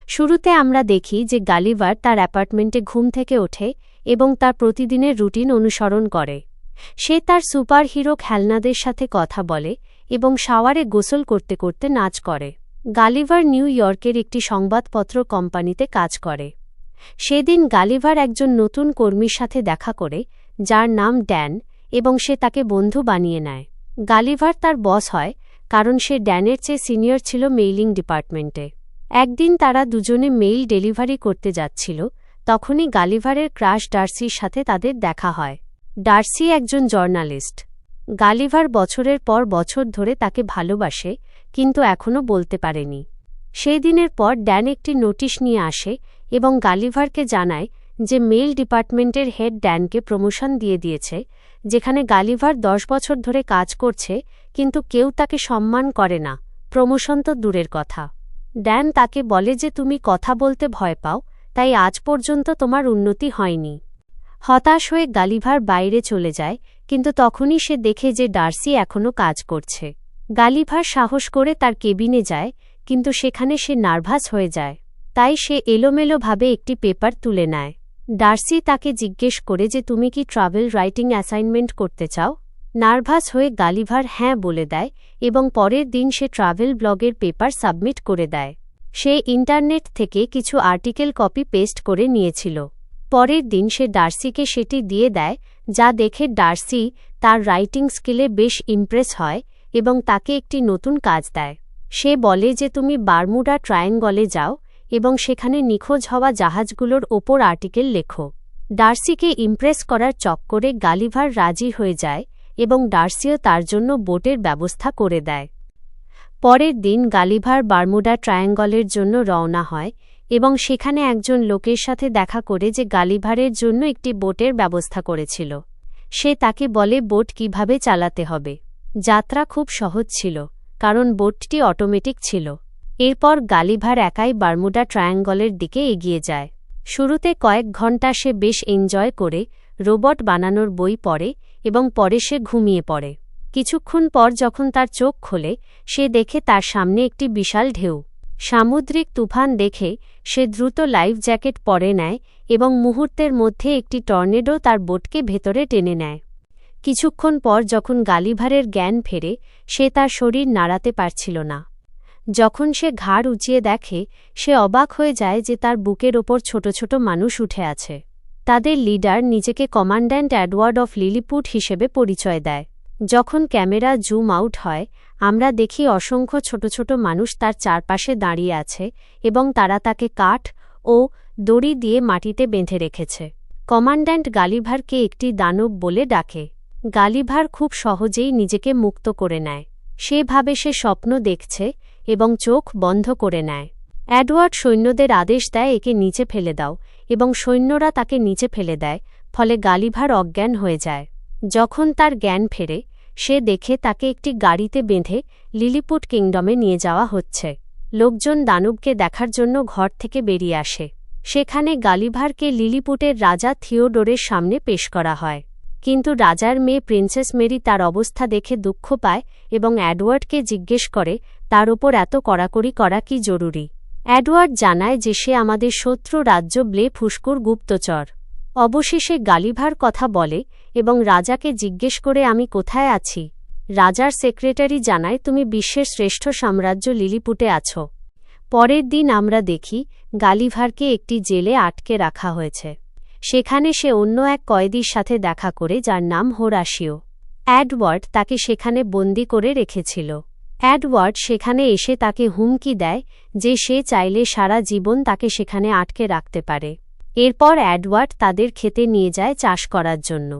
শুরুতে আমরা দেখি যে গালিভার তার অ্যাপার্টমেন্টে ঘুম থেকে ওঠে এবং তার প্রতিদিনের রুটিন অনুসরণ করে। সে তার সুপারহিরো খেলনাদের সাথে কথা বলে এবং শাওয়ারে গোসল করতে করতে নাচ করে। গালিভার নিউ ইয়র্কের একটি সংবাদপত্র কোম্পানিতে কাজ করে। সেদিন গালিভার একজন নতুন কর্মীর সাথে দেখা করে, যার নাম ড্যান, এবং সে তাকে বন্ধু বানিয়ে নেয়। গালিভার তার বস হয় কারণ সে ড্যানের চেয়ে সিনিয়র ছিল মেইলিং ডিপার্টমেন্টে। একদিন তারা দুজনে মেইল ডেলিভারি করতে যাচ্ছিল, তখনই গালিভারের ক্রাশ ডার্সির সাথে তাদের দেখা হয়। ডার্সি একজন জার্নালিস্ট। গালিভার বছরের পর বছর ধরে তাকে ভালোবাসে, কিন্তু এখনও বলতে পারেনি। সেই দিনের পর ড্যান একটি নোটিশ নিয়ে আসে এবং গালিভারকে জানায় যে মেইল ডিপার্টমেন্টের হেড ড্যানকে প্রমোশন দিয়ে দিয়েছে, যেখানে গালিভার 10 বছর ধরে কাজ করছে, কিন্তু কেউ তাকে সম্মান করে না, প্রমোশন তো দূরের কথা। ড্যান তাকে বলে যে তুমি কথা বলতে ভয় পাও, তাই আজ পর্যন্ত তোমার উন্নতি হয়নি। হতাশ হয়ে গালিভার বাইরে চলে যায়, কিন্তু তখনই সে দেখে যে ডার্সি এখনও কাজ করছে। গালিভার সাহস করে তার কেবিনে যায়, কিন্তু সেখানে সে নার্ভাস হয়ে যায়। তাই সে এলোমেলোভাবে একটি পেপার তুলে নেয়। ডার্সি তাকে জিজ্ঞেস করে যে তুমি কি ট্রাভেল রাইটিং অ্যাসাইনমেন্ট করতে চাও। নার্ভাস হয়ে গালিভার হ্যাঁ বলে দেয় এবং পরের দিন সে ট্রাভেল ব্লগের পেপার সাবমিট করে দেয়। সে ইন্টারনেট থেকে কিছু আর্টিকেল কপি পেস্ট করে নিয়েছিল। পরের দিন সে ডার্সিকে সেটি দিয়ে দেয়, যা দেখে ডার্সি তার রাইটিং স্কিলে বেশ ইমপ্রেস হয় এবং তাকে একটি নতুন কাজ দেয়। সে বলে যে তুমি বারমুডা ট্রায়াঙ্গলে যাও এবং সেখানে নিখোঁজ হওয়া জাহাজগুলোর ওপর আর্টিকেল লেখো। ডার্সিকে ইমপ্রেস করার চক্করে গালিভার রাজি হয়ে যায় এবং ডার্সিও তার জন্য বোটের ব্যবস্থা করে দেয়। পরের দিন গালিভার বারমুডা ট্রায়াঙ্গলের জন্য রওনা হয় এবং সেখানে একজন লোকের সাথে দেখা করে যে গালিভারের জন্য একটি বোটের ব্যবস্থা করেছিল। সে তাকে বলে বোট কিভাবে চালাতে হবে। যাত্রা খুব সহজ ছিল, কারণ বোটটি অটোমেটিক ছিল। এরপর গালিভার একাই বারমুডা ট্রায়াঙ্গলের দিকে এগিয়ে যায়। শুরুতে কয়েক ঘণ্টা সে বেশ এনজয় করে রোবট বানানোর বই পড়ে এবং পরে সে ঘুমিয়ে পড়ে। কিছুক্ষণ পর যখন তার চোখ খোলে, সে দেখে তার সামনে একটি বিশাল ঢেউ। সামুদ্রিক তুফান দেখে সে দ্রুত লাইফ জ্যাকেট পরে নেয় এবং মুহূর্তের মধ্যে একটি টর্নেডো তার বোটকে ভেতরে টেনে নেয়। কিছুক্ষণ পর যখন গালিভারের জ্ঞান ফেরে, সে তার শরীর নাড়াতে পারছিল না। যখন সে ঘাড় উঁচিয়ে দেখে, সে অবাক হয়ে যায় যে তার বুকের ওপর ছোট ছোট মানুষ উঠে আছে। তাদের লিডার নিজেকে কমান্ড্যান্ট এডওয়ার্ড অফ লিলিপুট হিসেবে পরিচয় দেয়। যখন ক্যামেরা জুম আউট হয়, আমরা দেখি অসংখ্য ছোট ছোট মানুষ তার চারপাশে দাঁড়িয়ে আছে এবং তারা তাকে কাঠ ও দড়ি দিয়ে মাটিতে বেঁধে রেখেছে। কমান্ড্যান্ট গালিভারকে একটি দানব বলে ডাকে। গালিভার খুব সহজেই নিজেকে মুক্ত করে নেয়। সে ভাবে সে স্বপ্ন দেখছে এবং চোখ বন্ধ করে নেয়। এডওয়ার্ড সৈন্যদের আদেশ দেয় একে নিচে ফেলে দাও, এবং সৈন্যরা তাকে নিচে ফেলে দেয়, ফলে গালিভার অজ্ঞান হয়ে যায়। যখন তার জ্ঞান ফেরে, সে দেখে তাকে একটি গাড়িতে বেঁধে লিলিপুট কিংডমে নিয়ে যাওয়া হচ্ছে। লোকজন দানবকে দেখার জন্য ঘর থেকে বেরিয়ে আসে। সেখানে গালিভারকে লিলিপুটের রাজা থিওডোরের সামনে পেশ করা হয়। কিন্তু রাজার মেয়ে প্রিন্সেস মেরি তার অবস্থা দেখে দুঃখ পায় এবং এডওয়ার্ডকে জিজ্ঞেস করে তার ওপর এত কড়াকড়ি করা কি জরুরি। এডওয়ার্ড জানায় যে সে আমাদের শত্রু রাজ্য ব্লে ফুস্কুর গুপ্তচর। অবশেষে গালিভার কথা বলে এবং রাজাকে জিজ্ঞেস করে আমি কোথায় আছি। রাজার সেক্রেটারি জানায় তুমি বিশ্বের শ্রেষ্ঠ সাম্রাজ্য লিলিপুটে আছো। পরের দিন আমরা দেখি গালিভারকে একটি জেলে আটকে রাখা হয়েছে। সেখানে সে অন্য এক কয়েদির সাথে দেখা করে, যার নাম হোরাশিও। এডওয়ার্ড তাকে সেখানে বন্দী করে রেখেছিল। এডওয়ার্ড সেখানে এসে তাকে হুমকি দেয় যে সে চাইলে সারা জীবন তাকে সেখানে আটকে রাখতে পারে। এরপর এডওয়ার্ড তাদের খেতে নিয়ে যায় চাষ করার জন্য,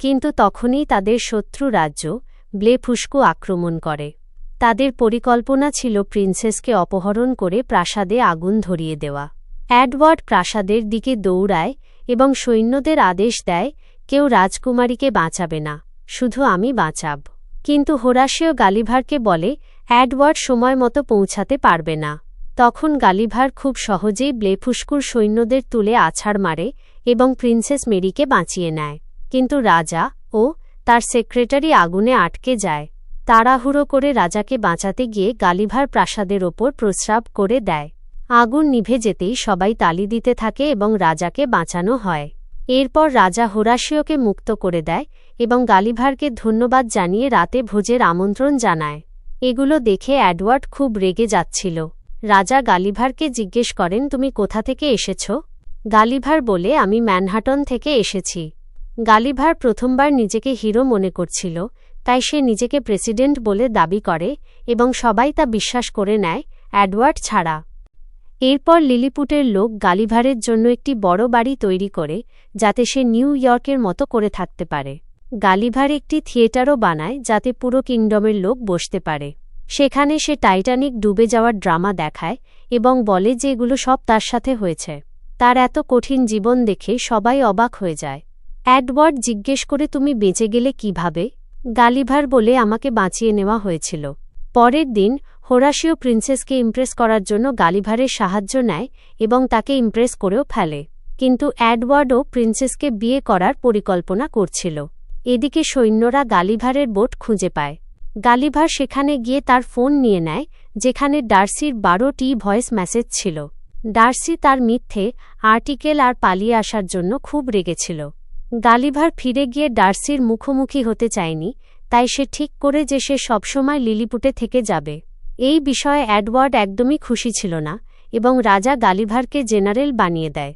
কিন্তু তখনই তাদের শত্রু রাজ্য ব্লে ফুস্কু আক্রমণ করে। তাদের পরিকল্পনা ছিল প্রিন্সেসকে অপহরণ করে প্রাসাদে আগুন ধরিয়ে দেওয়া। এডওয়ার্ড প্রাসাদের দিকে দৌড়ায় এবং সৈন্যদের আদেশ দেয় কেউ রাজকুমারীকে বাঁচাবে না, শুধু আমি বাঁচাব। কিন্তু হোরাশিও গালিভারকে বলে এডওয়ার্ড সময় মতো পৌঁছাতে পারবে না। তখন গালিভার খুব সহজেই ব্লে ফুস্কুর সৈন্যদের তুলে আছাড় মারে এবং প্রিন্সেস মেরিকে বাঁচিয়ে নেয়। কিন্তু রাজা ও তার সেক্রেটারি আগুনে আটকে যায়। তাড়াহুড়ো করে রাজাকে বাঁচাতে গিয়ে গালিভার প্রাসাদের ওপর প্রস্রাব করে দেয়। আগুন নিভে যেতেই সবাই তালি দিতে থাকে এবং রাজাকে বাঁচানো হয়। এরপর রাজা হোরাশিওকে মুক্ত করে দেয় এবং গালিভারকে ধন্যবাদ জানিয়ে রাতে ভোজের আমন্ত্রণ জানায়। এগুলো দেখে এডওয়ার্ড খুব রেগে যাচ্ছিল। রাজা গালিভারকে জিজ্ঞেস করেন, তুমি কোথা থেকে এসেছ? গালিভার বলে, আমি ম্যানহাটন থেকে এসেছি। গালিভার প্রথমবার নিজেকে হিরো মনে করছিল, তাই সে নিজেকে প্রেসিডেন্ট বলে দাবি করে এবং সবাই তা বিশ্বাস করে নেয়, এডওয়ার্ড ছাড়া। এরপর লিলিপুটের লোক গালিভারের জন্য একটি বড় বাড়ি তৈরি করে, যাতে সে নিউ ইয়র্কের মতো করে থাকতে পারে। গালিভার একটি থিয়েটারও বানায় যাতে পুরো কিংডমের লোক বসতে পারে। সেখানে সে টাইটানিক ডুবে যাওয়ার ড্রামা দেখায় এবং বলে যে এগুলো সব তার সাথে হয়েছে। তার এত কঠিন জীবন দেখে সবাই অবাক হয়ে যায়। এডওয়ার্ড জিজ্ঞেস করে, তুমি বেঁচে গেলে কিভাবে? গালিভার বলে, আমাকে বাঁচিয়ে নেওয়া হয়েছিল। পরের দিন হোরাশিও প্রিন্সেসকে ইমপ্রেস করার জন্য গালিভারের সাহায্য নেয় এবং তাকে ইমপ্রেস করেও ফেলে। কিন্তু এডওয়ার্ডও প্রিন্সেসকে বিয়ে করার পরিকল্পনা করছিল। এদিকে সৈন্যরা গালিভারের বোট খুঁজে পায়। গালিভার সেখানে গিয়ে তার ফোন নিয়ে নেয়, যেখানে ডার্সির 12টি ভয়েস মেসেজ ছিল। ডার্সি তার মিথ্যে আর্টিকেল আর পালিয়ে আসার জন্য খুব রেগেছিল। গালিভার ফিরে গিয়ে ডার্সির মুখোমুখি হতে চায়নি, তাই সে ঠিক করে যে সে সবসময় লিলিপুটে থেকে যাবে। এই বিষয়ে এডওয়ার্ড একদমই খুশি ছিল না এবং রাজা গালিভারকে জেনারেল বানিয়ে দেয়।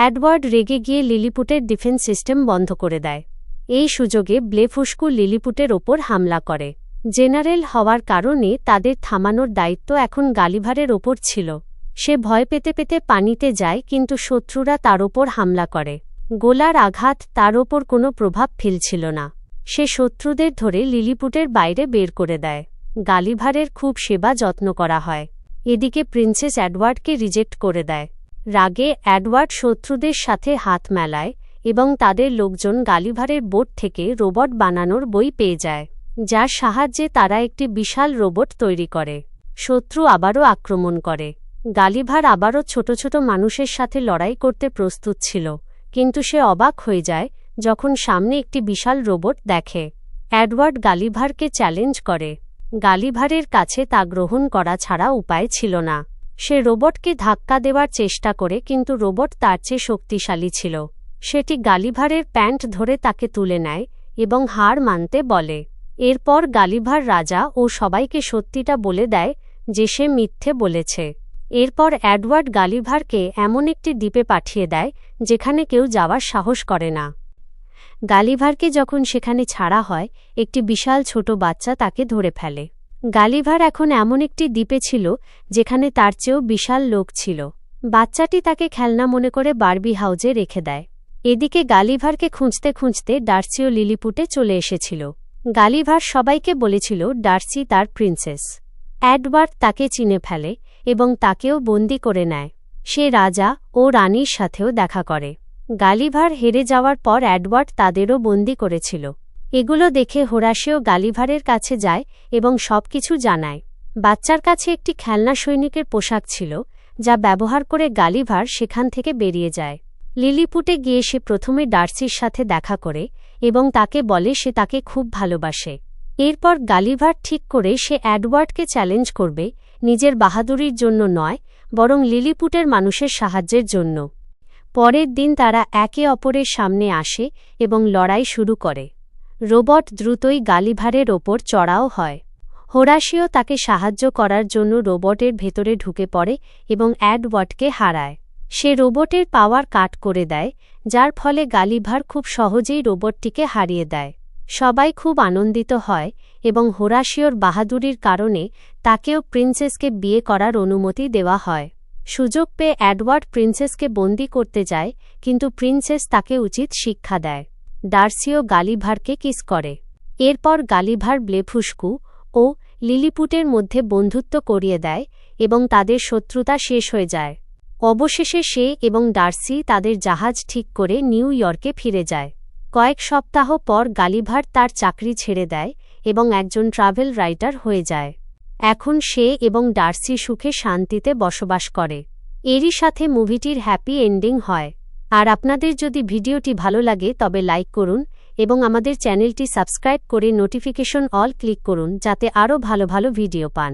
এডওয়ার্ড রেগে গিয়ে লিলিপুটের ডিফেন্স সিস্টেম বন্ধ করে দেয়। এই সুযোগে ব্লেফুস্কু লিলিপুটের ওপর হামলা করে। জেনারেল হওয়ার কারণে তাদের থামানোর দায়িত্ব এখন গালিভারের ওপর ছিল। সে ভয় পেতে পেতে পানিতে যায়, কিন্তু শত্রুরা তার ওপর হামলা করে। গোলার আঘাত তার ওপর কোনো প্রভাব ফেলছিল না। সে শত্রুদের ধরে লিলিপুটের বাইরে বের করে দেয়। গালিভারের খুব সেবা যত্ন করা হয়। এদিকে প্রিন্সেস এডওয়ার্ডকে রিজেক্ট করে দেয়। রাগে এডওয়ার্ড শত্রুদের সাথে হাত মেলায় এবং তাদের লোকজন গালিভারের বোট থেকে রোবট বানানোর বই পেয়ে যায়, যার সাহায্যে তারা একটি বিশাল রোবট তৈরি করে। শত্রু আবারও আক্রমণ করে। গালিভার আবারও ছোট ছোট মানুষের সাথে লড়াই করতে প্রস্তুত ছিল, কিন্তু সে অবাক হয়ে যায় যখন সামনে একটি বিশাল রোবট দেখে। এডওয়ার্ড গালিভারকে চ্যালেঞ্জ করে। গালিভারের কাছে তা গ্রহণ করা ছাড়া উপায় ছিল না। সে রোবটকে ধাক্কা দেওয়ার চেষ্টা করে, কিন্তু রোবট তার চেয়ে শক্তিশালী ছিল। সেটি গালিভারের প্যান্ট ধরে তাকে তুলে নেয় এবং হার মানতে বলে। এরপর গালিভার রাজা ও সবাইকে সত্যিটা বলে দেয় যে সে মিথ্যে বলেছে। এরপর এডওয়ার্ড গালিভারকে এমন একটি দ্বীপে পাঠিয়ে দেয় যেখানে কেউ যাওয়ার সাহস করে না। গালিভারকে যখন সেখানে ছাড়া হয়, একটি বিশাল ছোট বাচ্চা তাকে ধরে ফেলে। গালিভার এখন এমন একটি দ্বীপে ছিল যেখানে তার চেয়েও বিশাল লোক ছিল। বাচ্চাটি তাকে খেলনা মনে করে বারবি হাউজে রেখে দেয়। এদিকে গালিভারকে খুঁজতে খুঁজতে ডার্সিও লিলিপুটে চলে এসেছিল। গালিভার সবাইকে বলেছিল ডার্সি তার প্রিন্সেস। এডওয়ার্ড তাকে চিনে ফেলে এবং তাকেও বন্দি করে নেয়। সে রাজা ও রানীর সাথেও দেখা করে। গালিভার হেরে যাওয়ার পর এডওয়ার্ড তাদেরও বন্দি করেছিল। এগুলো দেখে হোরাশিও গালিভারের কাছে যায় এবং সবকিছু জানায়। বাচ্চার কাছে একটি খেলনা সৈনিকের পোশাক ছিল, যা ব্যবহার করে গালিভার সেখান থেকে বেরিয়ে যায়। লিলিপুটে গিয়ে সে প্রথমে ডার্সির সাথে দেখা করে এবং তাকে বলে সে তাকে খুব ভালোবাসে। এরপর গালিভার ঠিক করে সে এডওয়ার্ডকে চ্যালেঞ্জ করবে, নিজের বাহাদুরির জন্য নয়, বরং লিলিপুটের মানুষের সাহায্যের জন্য। পরের দিন তারা একে অপরের সামনে আসে এবং লড়াই শুরু করে। রোবট দ্রুতই গালিভারের ওপর চড়াও হয়। হোরাশিও তাকে সাহায্য করার জন্য রোবটের ভেতরে ঢুকে পড়ে এবং এডওয়ার্ডকে হারায়। সে রোবটের পাওয়ার কাট করে দেয়, যার ফলে গালিভার খুব সহজেই রোবটটিকে হারিয়ে দেয়। সবাই খুব আনন্দিত হয় এবং হোরাশিওর বাহাদুরির কারণে তাকেও প্রিন্সেসকে বিয়ে করার অনুমতি দেওয়া হয়। সুযোগ পেয়ে এডওয়ার্ড প্রিন্সেসকে বন্দি করতে যায়, কিন্তু প্রিন্সেস তাকে উচিত শিক্ষা দেয়। ডার্সিও গালিভারকে কিস করে। এরপর গালিভার ব্লেফুস্কু ও লিলিপুটের মধ্যে বন্ধুত্ব করিয়ে দেয় এবং তাদের শত্রুতা শেষ হয়ে যায়। অবশেষে সে এবং ডার্সি তাদের জাহাজ ঠিক করে নিউ ইয়র্কে ফিরে যায়। কয়েক সপ্তাহ পর গালিভার তার চাকরি ছেড়ে দেয় এবং একজন ট্রাভেল রাইটার হয়ে যায়। এখন সে এবং ডার্সি সুখে শান্তিতে বসবাস করে। এরই সাথে মুভিটির হ্যাপি এন্ডিং হয়। আর আপনাদের যদি ভিডিওটি ভালো লাগে তবে লাইক করুন এবং আমাদের চ্যানেলটি সাবস্ক্রাইব করে নোটিফিকেশন অল ক্লিক করুন, যাতে আরও ভালো ভালো ভিডিও পান।